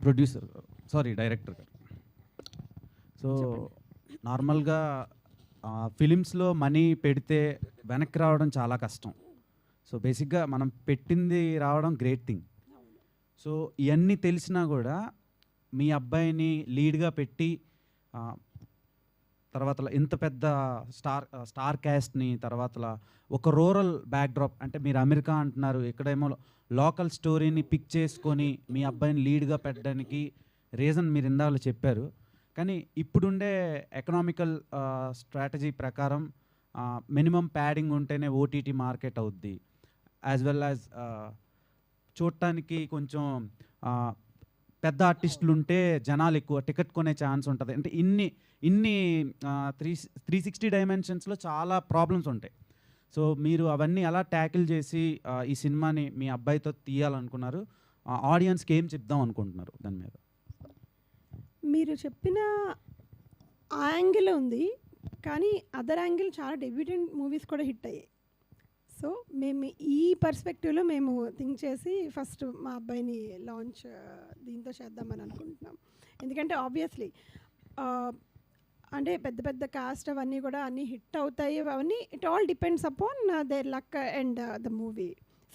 Producer గారు, sorry director గారు. So నార్మల్గా ఫిలిమ్స్లో మనీ పెడితే వెనక్కి రావడం చాలా కష్టం. సో బేసిక్గా మనం పెట్టింది రావడం గ్రేట్ థింగ్. సో ఇవన్నీ తెలిసినా కూడా మీ అబ్బాయిని లీడ్గా పెట్టి తర్వాత ఇంత పెద్ద స్టార్ క్యాస్ట్ని, తర్వాత ఒక రూరల్ బ్యాక్డ్రాప్, అంటే మీరు అమెరికా అంటున్నారు, ఇక్కడేమో లోకల్ స్టోరీని పిక్ చేసుకొని మీ అబ్బాయిని లీడ్గా పెట్టడానికి రీజన్ మీరు ఇందాక చెప్పారు. కానీ ఇప్పుడుండే ఎకనామికల్ స్ట్రాటజీ ప్రకారం మినిమం ప్యాడింగ్ ఉంటేనే ఓటీటీ మార్కెట్ అవుద్ది, యాజ్ వెల్ యాజ్ చూడటానికి కొంచెం పెద్ద ఆర్టిస్టులు ఉంటే జనాలు ఎక్కువ టికెట్ కొనే ఛాన్స్ ఉంటుంది. అంటే ఇన్ని 360 డైమెన్షన్స్లో చాలా ప్రాబ్లమ్స్ ఉంటాయి. సో మీరు అవన్నీ ఎలా ట్యాకిల్ చేసి ఈ సినిమాని మీ అబ్బాయితో తీయాలనుకున్నారు, ఆడియన్స్కి ఏం చెప్దాం అనుకుంటున్నారు దాని మీద? మీరు చెప్పిన ఆ యాంగిల్ ఉంది, కానీ అదర్ యాంగిల్ చాలా డెబ్యూటెంట్ మూవీస్ కూడా హిట్ అయ్యాయి. సో మేము ఈ పర్స్పెక్టివ్లో మేము థింక్ చేసి ఫస్ట్ మా అబ్బాయిని లాంచ్ దీంతో చేద్దామని అనుకుంటున్నాం. ఎందుకంటే ఆబ్వియస్లీ అంటే పెద్ద పెద్ద కాస్ట్ అవన్నీ కూడా అన్నీ హిట్ అవుతాయి, అవన్నీ it all depends upon there luck and the movie